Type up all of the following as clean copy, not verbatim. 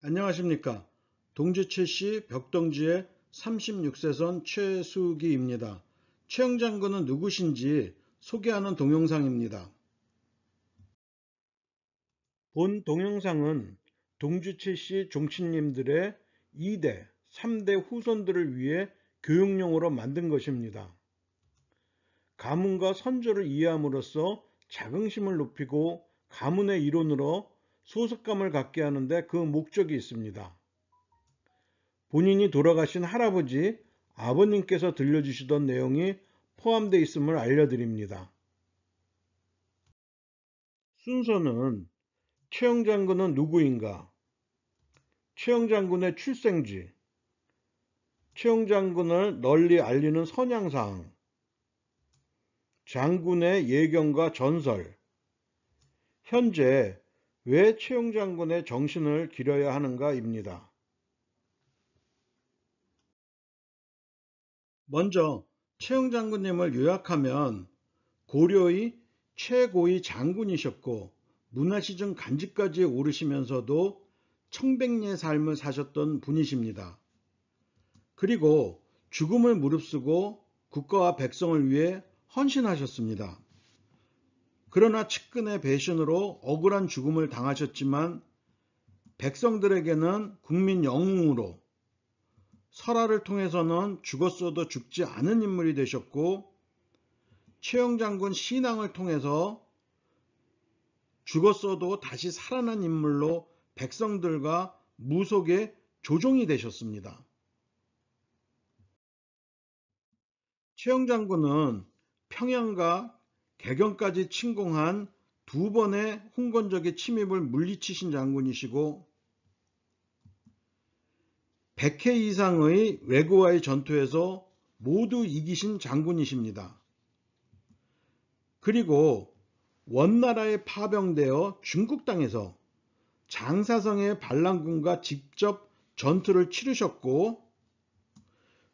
안녕하십니까. 동지 최씨 벽동지의 36세선 최수기입니다. 최영 장군은 누구신지 소개하는 동영상입니다. 본 동영상은 동지 최씨 종친님들의 2대, 3대 후손들을 위해 교육용으로 만든 것입니다. 가문과 선조를 이해함으로써 자긍심을 높이고 가문의 일원으로 소속감을 갖게 하는데 그 목적이 있습니다. 본인이 돌아가신 할아버지, 아버님께서 들려주시던 내용이 포함되어 있음을 알려드립니다. 순서는 최영 장군은 누구인가? 최영 장군의 출생지, 최영 장군을 널리 알리는 선양사항, 장군의 예경과 전설, 현재 왜 최영 장군의 정신을 기려야 하는가입니다. 먼저 최영 장군님을 요약하면 고려의 최고위 장군이셨고 문화시중 간직까지 오르시면서도 청백리의 삶을 사셨던 분이십니다. 그리고 죽음을 무릅쓰고 국가와 백성을 위해 헌신하셨습니다. 그러나 측근의 배신으로 억울한 죽음을 당하셨지만 백성들에게는 국민 영웅으로 설화를 통해서는 죽었어도 죽지 않은 인물이 되셨고 최영 장군 신앙을 통해서 죽었어도 다시 살아난 인물로 백성들과 무속의 조종이 되셨습니다. 최영 장군은 평양과 개경까지 침공한 2번의 홍건적의 침입을 물리치신 장군이시고 100회 이상의 왜구와의 전투에서 모두 이기신 장군이십니다. 그리고 원나라에 파병되어 중국 땅에서 장사성의 반란군과 직접 전투를 치르셨고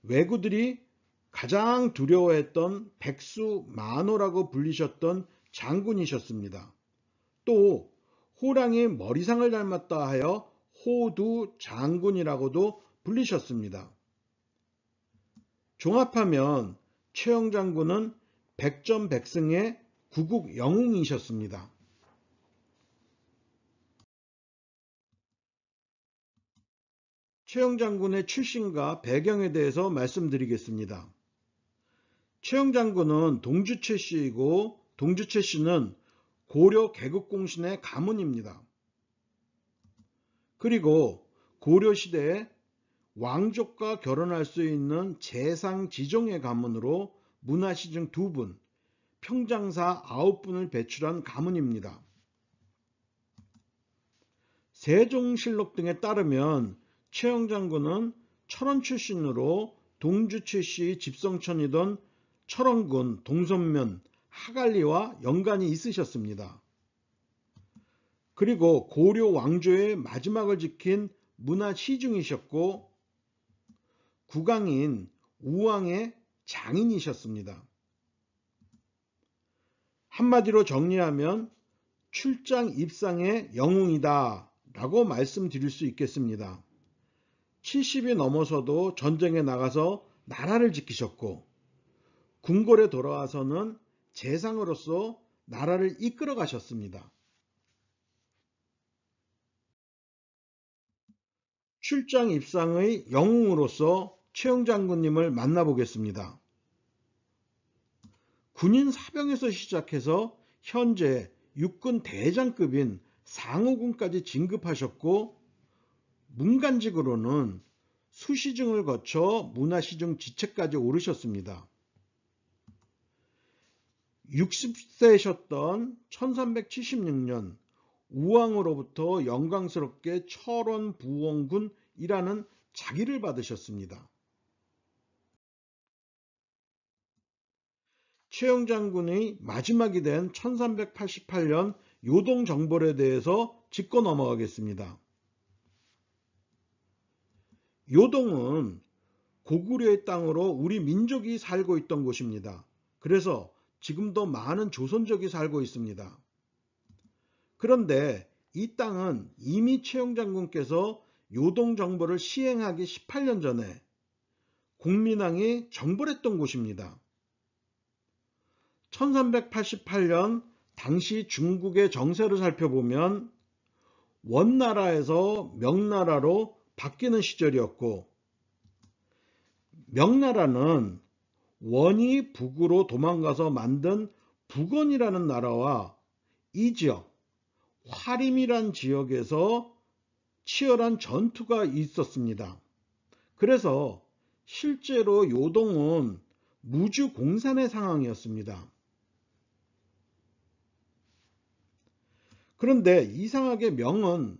왜구들이 가장 두려워했던 백수만호라고 불리셨던 장군이셨습니다. 또 호랑이 머리상을 닮았다 하여 호두 장군이라고도 불리셨습니다. 종합하면 최영 장군은 백전백승의 구국 영웅이셨습니다. 최영 장군의 출신과 배경에 대해서 말씀드리겠습니다. 최영 장군은 동주 최씨이고 동주 최씨는 고려 개국공신의 가문입니다. 그리고 고려시대에 왕족과 결혼할 수 있는 재상지종의 가문으로 문화시중 2분, 평장사 9분을 배출한 가문입니다. 세종실록 등에 따르면 최영 장군은 철원 출신으로 동주 최씨의 집성천이던 철원군 동선면 하갈리와 연관이 있으셨습니다. 그리고 고려 왕조의 마지막을 지킨 문화시중이셨고 국왕인 우왕의 장인이셨습니다. 한마디로 정리하면 출장 입상의 영웅이다 라고 말씀드릴 수 있겠습니다. 70이 넘어서도 전쟁에 나가서 나라를 지키셨고 궁궐에 돌아와서는 재상으로서 나라를 이끌어 가셨습니다. 출장 입상의 영웅으로서 최영 장군님을 만나보겠습니다. 군인 사병에서 시작해서 현재 육군 대장급인 상호군까지 진급하셨고 문관직으로는 수시중을 거쳐 문화시중 지체까지 오르셨습니다. 60세셨던 1376년 우왕으로부터 영광스럽게 철원부원군이라는 자기를 받으셨습니다. 최영 장군의 마지막이 된 1388년 요동정벌에 대해서 짚고 넘어가겠습니다. 요동은 고구려의 땅으로 우리 민족이 살고 있던 곳입니다. 그래서 지금도 많은 조선족이 살고 있습니다. 그런데 이 땅은 이미 최영 장군께서 요동 정벌을 시행하기 18년 전에 공민왕이 정벌했던 곳입니다. 1388년 당시 중국의 정세를 살펴보면 원나라에서 명나라로 바뀌는 시절이었고, 명나라는 원이 북으로 도망가서 만든 북원이라는 나라와 이 지역, 화림이란 지역에서 치열한 전투가 있었습니다. 그래서 실제로 요동은 무주공산의 상황이었습니다. 그런데 이상하게 명은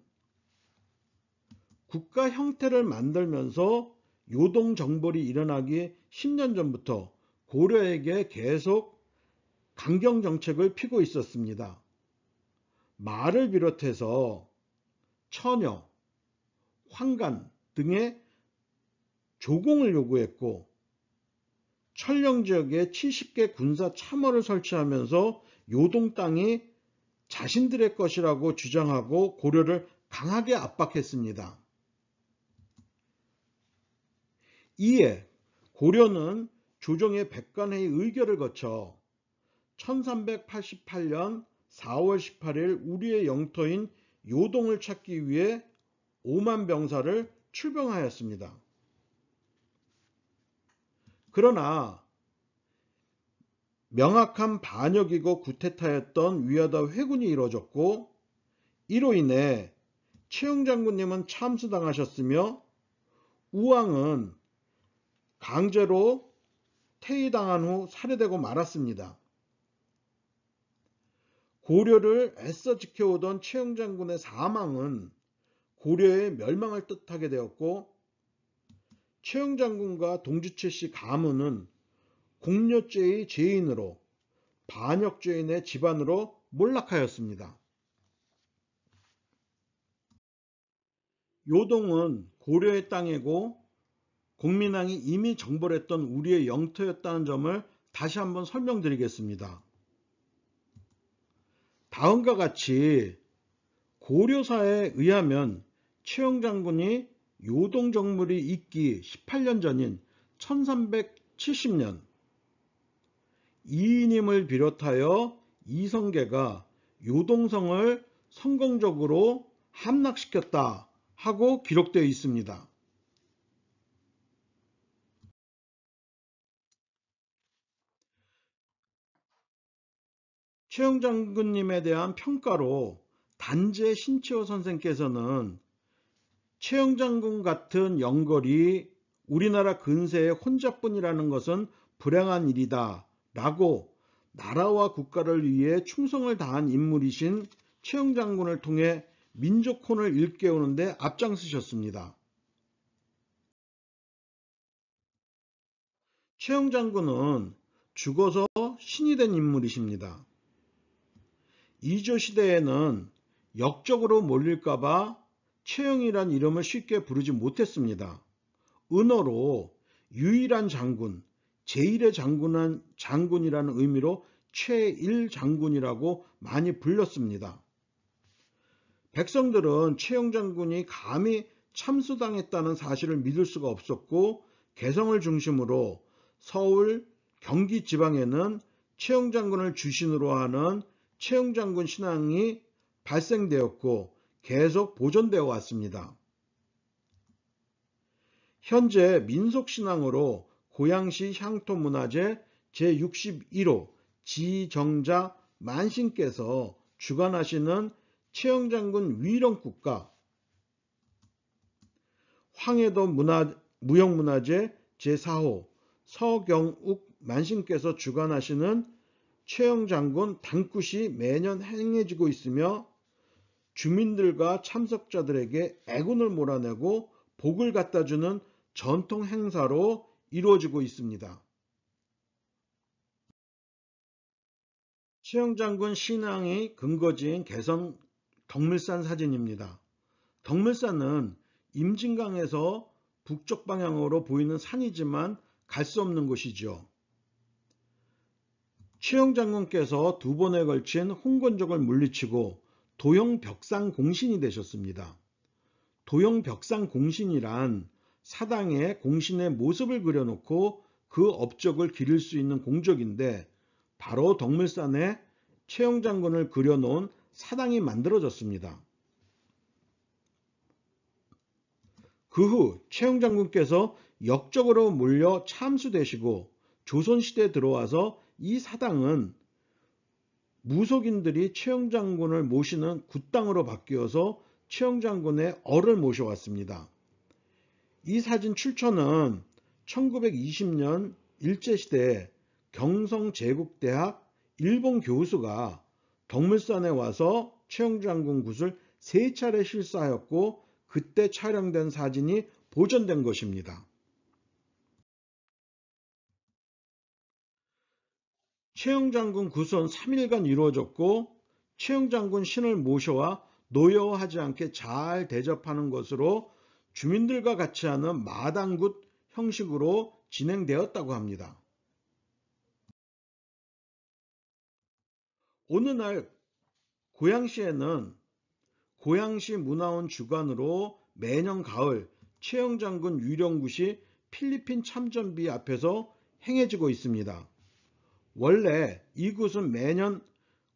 국가 형태를 만들면서 요동 정벌이 일어나기 10년 전부터 고려에게 계속 강경 정책을 피고 있었습니다. 말을 비롯해서 처녀, 황간 등의 조공을 요구했고, 천령 지역에 70개 군사 참호를 설치하면서 요동 땅이 자신들의 것이라고 주장하고 고려를 강하게 압박했습니다. 이에 고려는 조정의 백관회의 의결을 거쳐 1388년 4월 18일 우리의 영토인 요동을 찾기 위해 5만 병사를 출병하였습니다. 그러나 명확한 반역이고 구테타였던 위하다 회군이 이루어졌고, 이로 인해 최영 장군님은 참수당하셨으며 우왕은 강제로 퇴위당한 후 살해되고 말았습니다. 고려를 애써 지켜오던 최영 장군의 사망은 고려의 멸망을 뜻하게 되었고, 최영 장군과 동주최 씨 가문은 공료죄의 죄인으로 반역죄인의 집안으로 몰락하였습니다. 요동은 고려의 땅이고 공민왕이 이미 정벌했던 우리의 영토였다는 점을 다시 한번 설명드리겠습니다. 다음과 같이 고려사에 의하면 최영 장군이 요동 정물이 있기 18년 전인 1370년 이인임을 비롯하여 이성계가 요동성을 성공적으로 함락시켰다 하고 기록되어 있습니다. 최영 장군님에 대한 평가로 단재 신치호 선생께서는 최영 장군 같은 영걸이 우리나라 근세의 혼자뿐이라는 것은 불행한 일이다 라고 나라와 국가를 위해 충성을 다한 인물이신 최영 장군을 통해 민족혼을 일깨우는 데 앞장서셨습니다. 최영 장군은 죽어서 신이 된 인물이십니다. 이조 시대에는 역적으로 몰릴까봐 최영이란 이름을 쉽게 부르지 못했습니다. 은어로 유일한 장군, 제1의 장군이라는 의미로 최일 장군이라고 많이 불렸습니다. 백성들은 최영 장군이 감히 참수당했다는 사실을 믿을 수가 없었고, 개성을 중심으로 서울, 경기 지방에는 최영 장군을 주신으로 하는 최영 장군 신앙이 발생되었고 계속 보존되어 왔습니다. 현재 민속신앙으로 고양시 향토문화재 제61호 지정자 만신께서 주관하시는 최영 장군 위령국가, 황해도 무형문화재 제4호 서경욱 만신께서 주관하시는 최영 장군 당굿이 매년 행해지고 있으며 주민들과 참석자들에게 애군을 몰아내고 복을 갖다주는 전통 행사로 이루어지고 있습니다. 최영 장군 신앙의 근거지인 개성 덕물산 사진입니다. 덕물산은 임진강에서 북쪽 방향으로 보이는 산이지만 갈 수 없는 곳이죠. 최영 장군께서 두 번에 걸친 홍건적을 물리치고 도형 벽상 공신이 되셨습니다. 도형 벽상 공신이란 사당의 공신의 모습을 그려놓고 그 업적을 기릴 수 있는 공적인데, 바로 덕물산에 최영장군을 그려놓은 사당이 만들어졌습니다. 그 후 최영장군께서 역적으로 몰려 참수되시고 조선시대에 들어와서 이 사당은 무속인들이 최영장군을 모시는 굿당으로 바뀌어서 최영장군의 얼을 모셔왔습니다. 이 사진 출처는 1920년 일제시대에 경성제국대학 일본 교수가 덕물산에 와서 최영장군 굿을 3차례 실사하였고, 그때 촬영된 사진이 보존된 것입니다. 최영장군 굿은 3일간 이루어졌고, 최영장군 신을 모셔와 노여워하지 않게 잘 대접하는 것으로 주민들과 같이 하는 마당굿 형식으로 진행되었다고 합니다. 어느 날 고양시에는 고양시 문화원 주관으로 매년 가을 최영장군 유령굿이 필리핀 참전비 앞에서 행해지고 있습니다. 원래 이 굿은 매년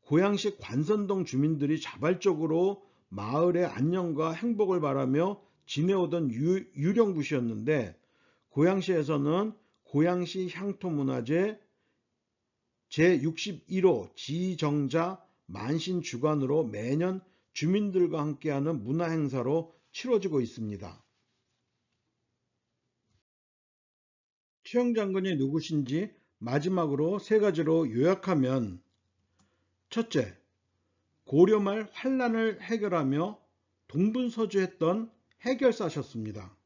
고양시 관선동 주민들이 자발적으로 마을의 안녕과 행복을 바라며 지내오던 유령굿이었는데, 고양시에서는 고양시 향토문화재 제61호 지정자 만신 주관으로 매년 주민들과 함께하는 문화행사로 치러지고 있습니다. 최영장군이 누구신지 마지막으로 3가지로 요약하면, 첫째, 고려말 환란을 해결하며 동분서주했던 해결사셨습니다.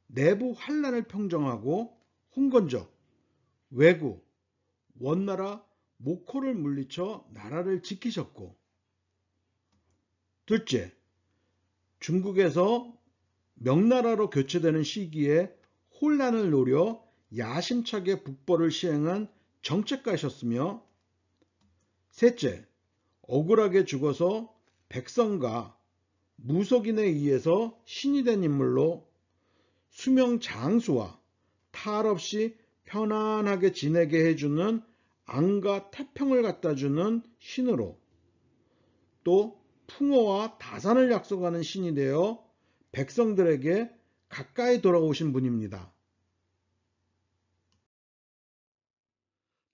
내부 환란을 평정하고 홍건적, 왜구, 원나라 목호를 물리쳐 나라를 지키셨고, 둘째, 중국에서 명나라로 교체되는 시기에 혼란을 노려 야심차게 북벌을 시행한 정책가셨으며, 셋째, 억울하게 죽어서 백성과 무속인에 의해서 신이 된 인물로 수명 장수와 탈 없이 편안하게 지내게 해주는 안과 태평을 갖다주는 신으로, 또 풍어와 다산을 약속하는 신이 되어 백성들에게 가까이 돌아오신 분입니다.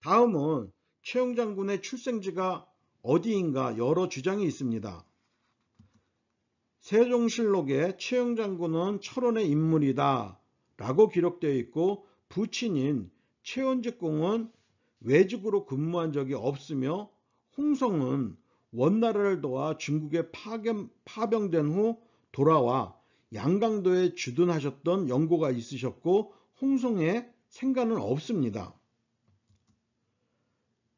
다음은 최영장군의 출생지가 어디인가 여러 주장이 있습니다. 세종실록에 최영장군은 철원의 인물이다 라고 기록되어 있고, 부친인 최원직공은 외직으로 근무한 적이 없으며, 홍성은 원나라를 도와 중국에 파병된 후 돌아와 양강도에 주둔하셨던 연고가 있으셨고, 홍성의 생가는 없습니다.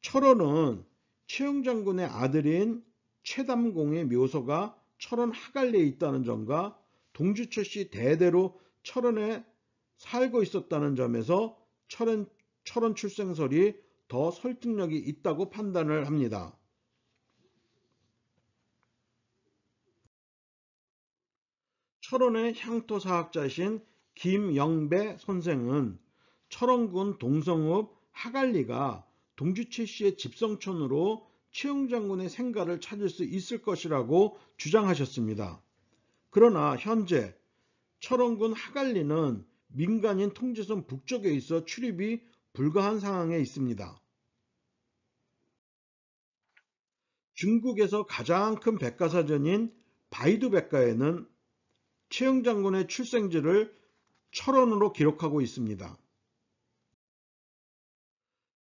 철원은 최영장군의 아들인 최담공의 묘소가 철원 하갈리에 있다는 점과 동주 최씨 대대로 철원에 살고 있었다는 점에서 철원 출생설이 더 설득력이 있다고 판단을 합니다. 철원의 향토사학자이신 김영배 선생은 철원군 동성읍 하갈리가 동주 최씨의 집성촌으로 최영장군의 생가를 찾을 수 있을 것이라고 주장하셨습니다. 그러나 현재 철원군 하갈리는 민간인 통제선 북쪽에 있어 출입이 불가한 상황에 있습니다. 중국에서 가장 큰 백과사전인 바이두 백과에는 최영장군의 출생지를 철원으로 기록하고 있습니다.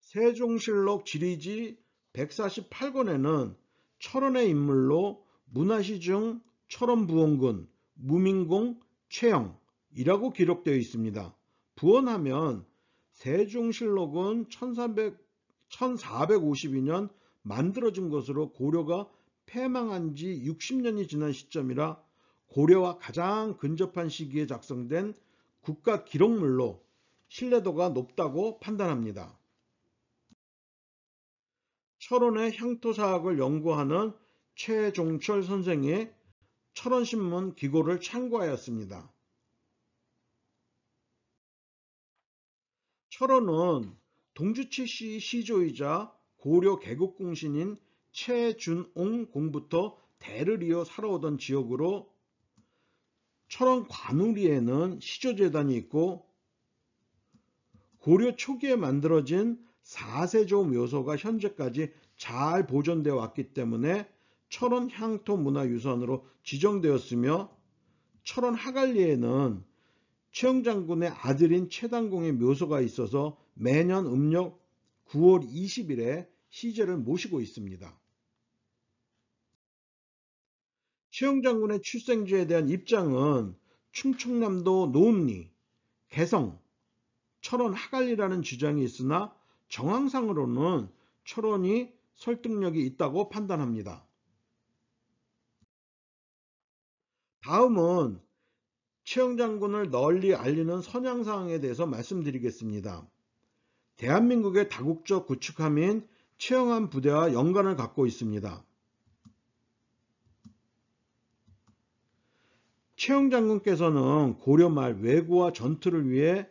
세종실록 지리지 148권에는 철원의 인물로 문화시 중 철원부원군 무민공 최영이라고 기록되어 있습니다. 부원하면 세종실록은 1452년 만들어진 것으로 고려가 패망한 지 60년이 지난 시점이라 고려와 가장 근접한 시기에 작성된 국가기록물로 신뢰도가 높다고 판단합니다. 철원의 향토사학을 연구하는 최종철 선생의 철원신문 기고를 참고하였습니다. 철원은 동주칠시 시조이자 고려 개국공신인 최준옹 공부터 대를 이어 살아오던 지역으로 철원 관우리에는 시조재단이 있고 고려 초기에 만들어진 4세조 묘소가 현재까지 잘 보존되어 왔기 때문에 철원 향토문화유산으로 지정되었으며 철원 하갈리에는 최영장군의 아들인 최단공의 묘소가 있어서 매년 음력 9월 20일에 시제를 모시고 있습니다. 최영장군의 출생지에 대한 입장은 충청남도 노읍리, 개성, 철원 하갈리라는 주장이 있으나 정황상으로는 철원이 설득력이 있다고 판단합니다. 다음은 최영장군을 널리 알리는 선양사항에 대해서 말씀드리겠습니다. 대한민국의 다국적 구축함인 최영한 부대와 연관을 갖고 있습니다. 최영장군께서는 고려 말 왜구와 전투를 위해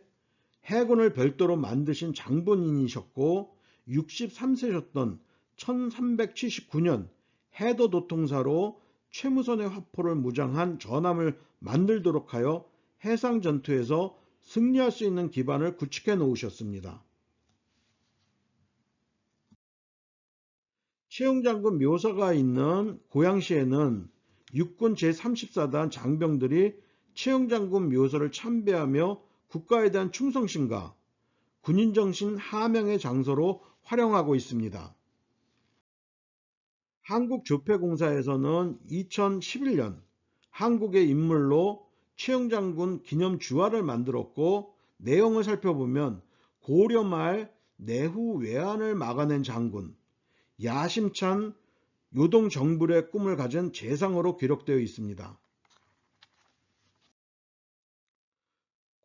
해군을 별도로 만드신 장본인이셨고 63세셨던 1379년 해도도통사로 최무선의 화포를 무장한 전함을 만들도록 하여 해상 전투에서 승리할 수 있는 기반을 구축해 놓으셨습니다. 최영장군 묘사가 있는 고양시에는 육군 제34단 장병들이 최영장군 묘소를 참배하며 국가에 대한 충성심과 군인정신 함양의 장소로 활용하고 있습니다. 한국조폐공사에서는 2011년 한국의 인물로 최영장군 기념 주화를 만들었고 내용을 살펴보면 고려 말 내후 외환을 막아낸 장군, 야심찬 요동정불의 꿈을 가진 재상으로 기록되어 있습니다.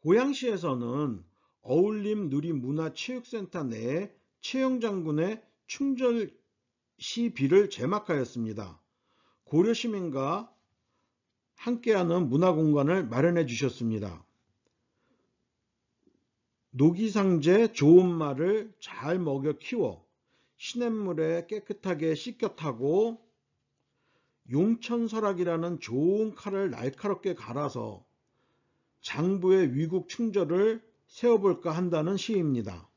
고양시에서는 어울림 누리문화체육센터 내에 최영장군의 충절시비를 제막하였습니다. 고려시민과 함께하는 문화공간을 마련해 주셨습니다. 노기상제 좋은 말을 잘 먹여 키워 시냇물에 깨끗하게 씻겨 타고 용천설악이라는 좋은 칼을 날카롭게 갈아서 장부의 위국 충절을 세워볼까 한다는 시입니다.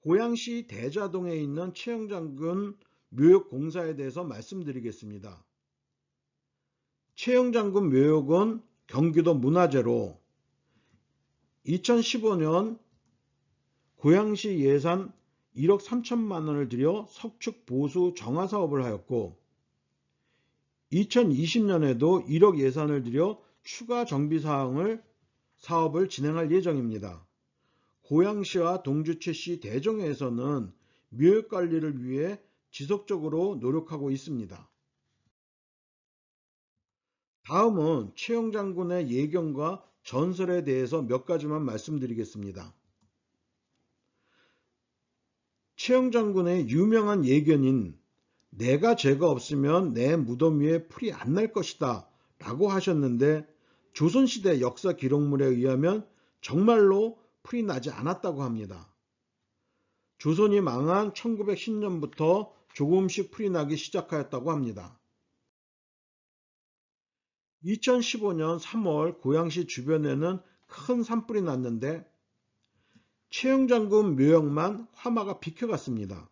고양시 대자동에 있는 최영장군 묘역공사에 대해서 말씀드리겠습니다. 최영장군 묘역은 경기도 문화재로 2015년 고양시 예산 1억 3천만 원을 들여 석축 보수 정화 사업을 하였고 2020년에도 1억 예산을 들여 추가 정비 사업을 진행할 예정입니다. 고양시와 동주최시 대종에서는 묘역 관리를 위해 지속적으로 노력하고 있습니다. 다음은 최영장군의 예경과 전설에 대해서 몇 가지만 말씀드리겠습니다. 최영장군의 유명한 예견인 내가 죄가 없으면 내 무덤 위에 풀이 안 날 것이다 라고 하셨는데 조선시대 역사 기록물에 의하면 정말로 풀이 나지 않았다고 합니다. 조선이 망한 1910년부터 조금씩 풀이 나기 시작하였다고 합니다. 2015년 3월 고양시 주변에는 큰 산불이 났는데 최영장군 묘역만 화마가 비켜갔습니다.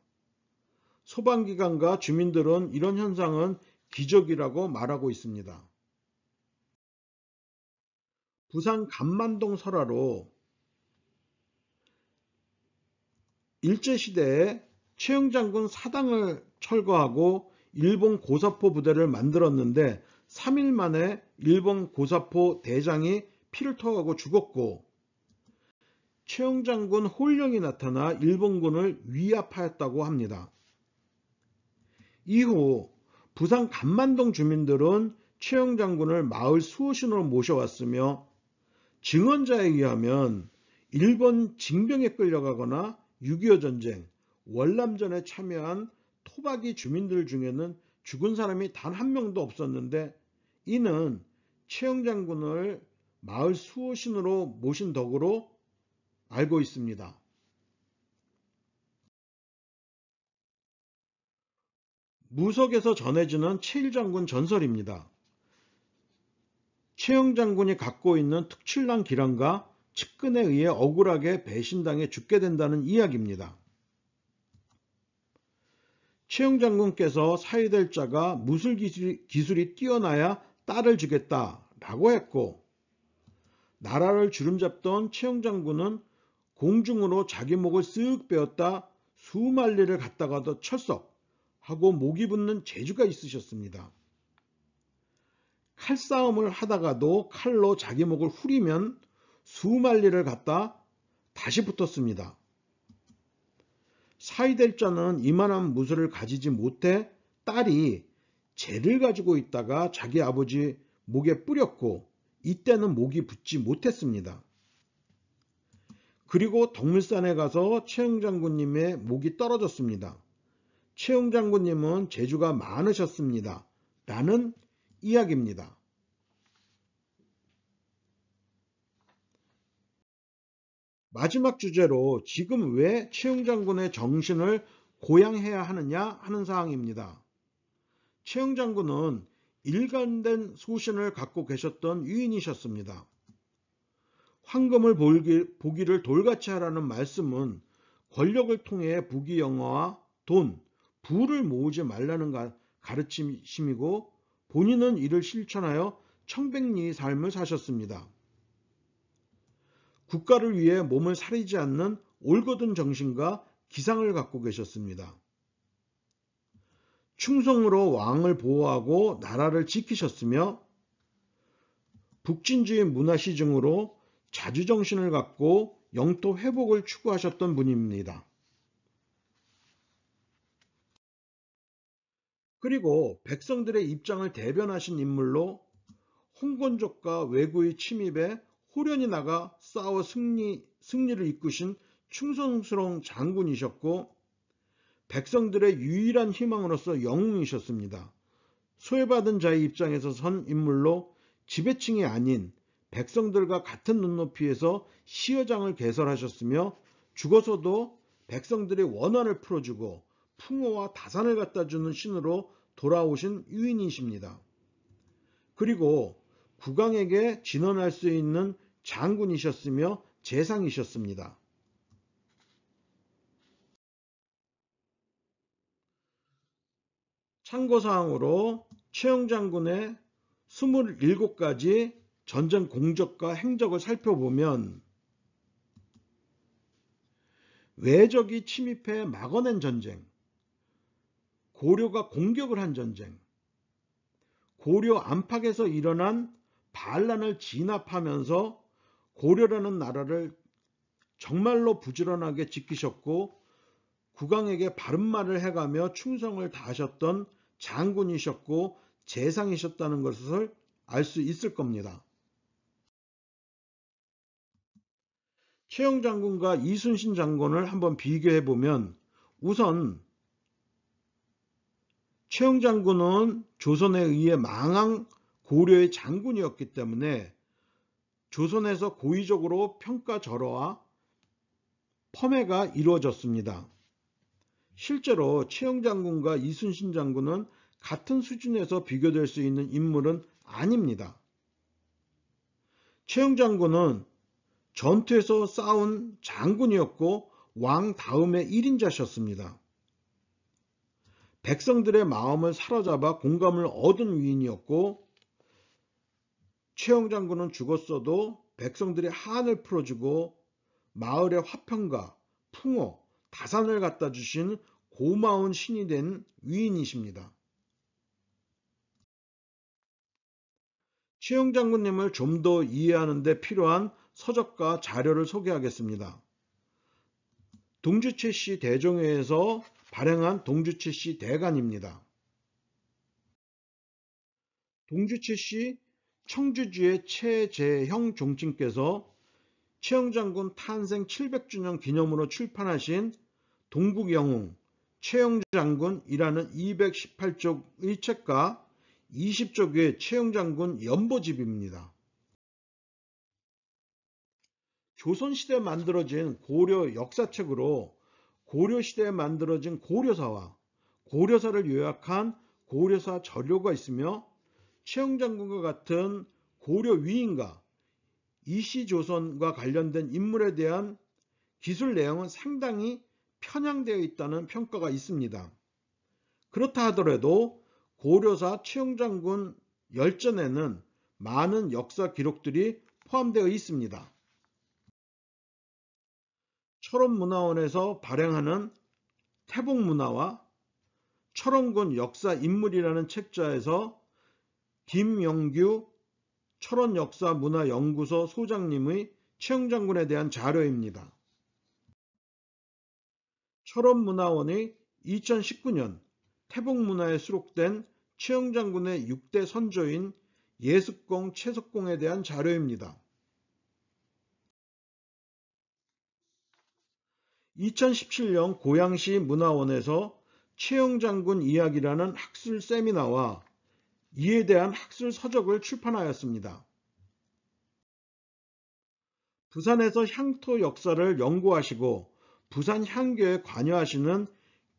소방기관과 주민들은 이런 현상은 기적이라고 말하고 있습니다. 부산 감만동 설화로 일제시대에 최영장군 사당을 철거하고 일본 고사포 부대를 만들었는데 3일 만에 일본 고사포 대장이 피를 토하고 죽었고 최영장군 홀령이 나타나 일본군을 위압하였다고 합니다. 이후 부산 감만동 주민들은 최영장군을 마을 수호신으로 모셔왔으며 증언자에 의하면 일본 징병에 끌려가거나 6.25 전쟁, 월남전에 참여한 토박이 주민들 중에는 죽은 사람이 단 한 명도 없었는데 이는 최영 장군을 마을 수호신으로 모신 덕으로 알고 있습니다. 무석에서 전해지는 최일장군 전설입니다. 최영 장군이 갖고 있는 특출난 기량과 측근에 의해 억울하게 배신당해 죽게 된다는 이야기입니다. 최영 장군께서 사위될 자가 무술 기술이 뛰어나야 딸을 주겠다라고 했고, 나라를 주름잡던 최영 장군은 공중으로 자기 목을 쓱 베었다 수만리를 갔다가도 철썩 하고 목이 붙는 재주가 있으셨습니다. 칼싸움을 하다가도 칼로 자기 목을 후리면 수만리를 갔다 다시 붙었습니다. 사위될 자는 이만한 무술을 가지지 못해 딸이 재를 가지고 있다가 자기 아버지 목에 뿌렸고 이때는 목이 붙지 못했습니다. 그리고 덕물산에 가서 최영 장군님의 목이 떨어졌습니다. 최영 장군님은 재주가 많으셨습니다. 라는 이야기입니다. 마지막 주제로 지금 왜 최영 장군의 정신을 고양해야 하느냐 하는 사항입니다. 최영 장군은 일관된 소신을 갖고 계셨던 유인이셨습니다. 황금을 보기를 돌같이 하라는 말씀은 권력을 통해 부귀영화와 돈, 부를 모으지 말라는 가르침이고 본인은 이를 실천하여 청백리의 삶을 사셨습니다. 국가를 위해 몸을 사리지 않는 올곧은 정신과 기상을 갖고 계셨습니다. 충성으로 왕을 보호하고 나라를 지키셨으며 북진주의 문화시증으로 자주정신을 갖고 영토 회복을 추구하셨던 분입니다. 그리고 백성들의 입장을 대변하신 인물로 홍건족과 왜구의 침입에 호련히 나가 싸워 승리를 이끄신 충성스러운 장군이셨고 백성들의 유일한 희망으로서 영웅이셨습니다. 소외받은 자의 입장에서 선 인물로 지배층이 아닌 백성들과 같은 눈높이에서 시여장을 개설하셨으며 죽어서도 백성들의 원한을 풀어주고 풍호와 다산을 갖다주는 신으로 돌아오신 유인이십니다. 그리고 국왕에게 진언할 수 있는 장군이셨으며 재상이셨습니다. 참고사항으로 최영 장군의 27가지 전쟁 공적과 행적을 살펴보면 외적이 침입해 막아낸 전쟁, 고려가 공격을 한 전쟁, 고려 안팎에서 일어난 반란을 진압하면서 고려라는 나라를 정말로 부지런하게 지키셨고 국왕에게 바른 말을 해가며 충성을 다하셨던 장군이셨고 재상이셨다는 것을 알 수 있을 겁니다. 최영 장군과 이순신 장군을 한번 비교해 보면 우선 최영 장군은 조선에 의해 망한 고려의 장군이었기 때문에 조선에서 고의적으로 평가절하와 펌해가 이루어졌습니다. 실제로 최영 장군과 이순신 장군은 같은 수준에서 비교될 수 있는 인물은 아닙니다. 최영 장군은 전투에서 싸운 장군이었고 왕 다음의 1인자셨습니다. 백성들의 마음을 사로잡아 공감을 얻은 위인이었고 최영 장군은 죽었어도 백성들의 한을 풀어주고 마을의 화평과 풍호, 다산을 갖다 주신 고마운 신이 된 위인이십니다. 최영 장군님을 좀 더 이해하는 데 필요한 서적과 자료를 소개하겠습니다. 동주최씨 대종회에서 발행한 동주최씨 대간입니다. 동주최씨 청주주의 최재형 종친께서 최영 장군 탄생 700주년 기념으로 출판하신 동국영웅 최영장군이라는 218쪽의 책과 20쪽의 최영장군 연보집입니다. 조선시대에 만들어진 고려 역사책으로 고려시대에 만들어진 고려사와 고려사를 요약한 고려사 저료가 있으며 최영장군과 같은 고려 위인과 이시조선과 관련된 인물에 대한 기술 내용은 상당히 편향되어 있다는 평가가 있습니다. 그렇다 하더라도 고려사 최영장군 열전에는 많은 역사 기록들이 포함되어 있습니다. 철원문화원에서 발행하는 태봉문화와 철원군 역사인물이라는 책자에서 김영규 철원역사문화연구소 소장님의 최영장군에 대한 자료입니다. 철원문화원의 2019년 태봉문화에 수록된 최영장군의 6대 선조인 예숙공, 최석공에 대한 자료입니다. 2017년 고양시 문화원에서 최영장군 이야기라는 학술 세미나와 이에 대한 학술 서적을 출판하였습니다. 부산에서 향토 역사를 연구하시고 부산 향교에 관여하시는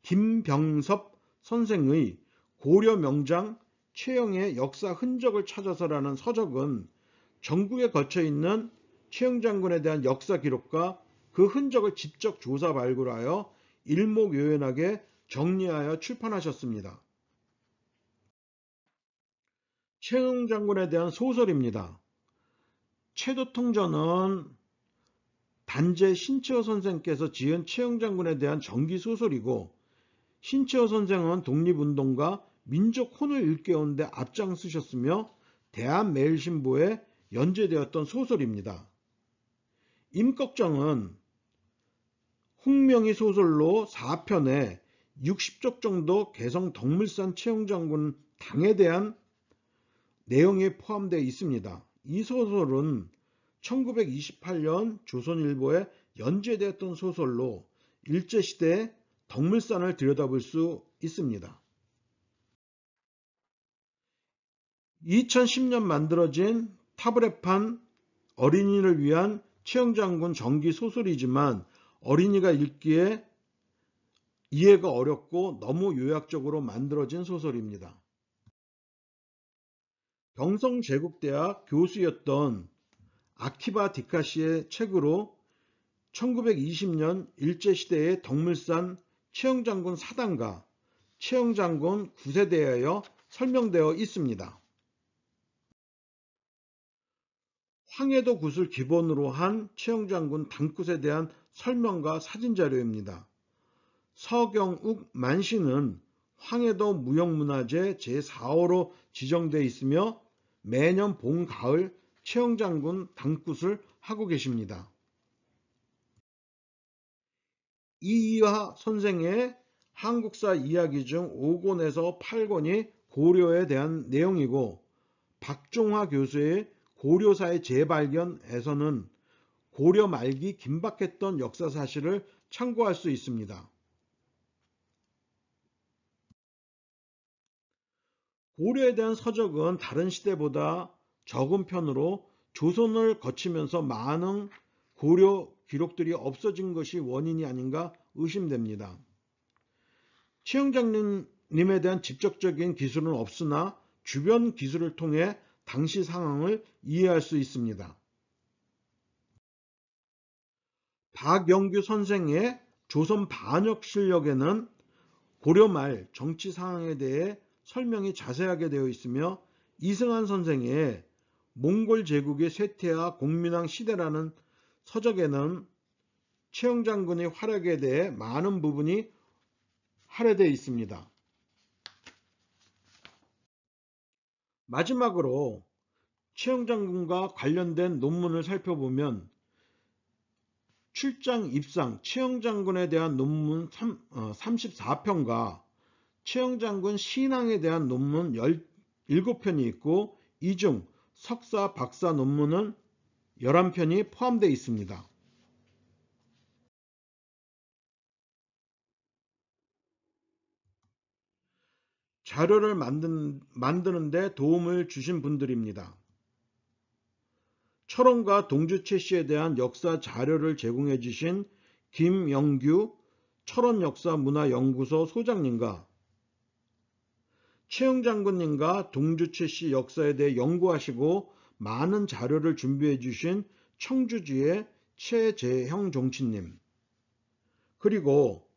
김병섭 선생의 고려 명장 최영의 역사 흔적을 찾아서라는 서적은 전국에 거쳐 있는 최영장군에 대한 역사 기록과 그 흔적을 직접 조사 발굴하여 일목요연하게 정리하여 출판하셨습니다. 최영장군에 대한 소설입니다. 최도통전은 단재 신채호 선생께서 지은 최영장군에 대한 전기소설이고 신채호 선생은 독립운동과 민족혼을 일깨우는 데 앞장서셨으며 대한매일신보에 연재되었던 소설입니다. 임꺽정은 홍명희 소설로 4편에 60쪽 정도 개성 덕물산 최영장군 당에 대한 내용이 포함되어 있습니다. 이 소설은 1928년 조선일보에 연재되었던 소설로 일제시대의 덕물산을 들여다볼 수 있습니다. 2010년 만들어진 타브레판 어린이를 위한 최영장군 전기 소설이지만 어린이가 읽기에 이해가 어렵고 너무 요약적으로 만들어진 소설입니다. 경성제국대학 교수였던 아키바 디카시의 책으로 1920년 일제시대의 덕물산 최영장군 사단과 최영장군 굿에 대하여 설명되어 있습니다. 황해도 굿을 기본으로 한 최영장군 당굿에 대한 설명과 사진자료입니다. 서경욱 만시는 황해도 무형문화재 제4호로 지정되어 있으며 매년 봄, 가을 최영장군 당굿을 하고 계십니다. 이이하 선생의 한국사 이야기 중 5권에서 8권이 고려에 대한 내용이고 박종화 교수의 고려사의 재발견에서는 고려 말기 긴박했던 역사 사실을 참고할 수 있습니다. 고려에 대한 서적은 다른 시대보다 적은 편으로 조선을 거치면서 많은 고려 기록들이 없어진 것이 원인이 아닌가 의심됩니다. 최영장님에 대한 직접적인 기술은 없으나 주변 기술을 통해 당시 상황을 이해할 수 있습니다. 박영규 선생의 조선 반역 실력에는 고려 말 정치 상황에 대해 설명이 자세하게 되어 있으며 이승환 선생의 몽골 제국의 쇠퇴와 공민왕 시대라는 서적에는 최영장군의 활약에 대해 많은 부분이 할애되어 있습니다. 마지막으로 최영장군과 관련된 논문을 살펴보면 출장 입상 최영장군에 대한 논문 34편과 최영장군 신앙에 대한 논문 17편이 있고 이 중 석사, 박사 논문은 11편이 포함되어 있습니다. 자료를 만드는 데 도움을 주신 분들입니다. 철원과 동주 최씨에 대한 역사 자료를 제공해 주신 김영규 철원역사문화연구소 소장님과 최영 장군님과 동주 최씨 역사에 대해 연구하시고 많은 자료를 준비해 주신 청주지의 최재형 종치님, 그리고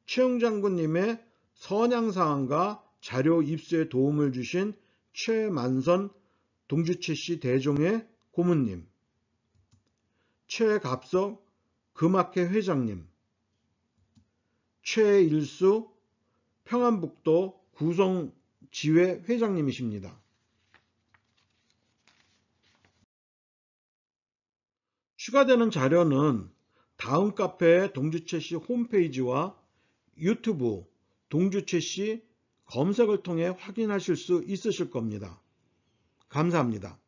최영 장군님의 선양사항과 자료 입수에 도움을 주신 최만선 동주 최씨 대종의 고문님, 최갑석 금학회 회장님, 최일수 평안북도 구성지회 회장님이십니다. 추가되는 자료는 다음 카페의 동주최씨 홈페이지와 유튜브 동주최씨 검색을 통해 확인하실 수 있으실 겁니다. 감사합니다.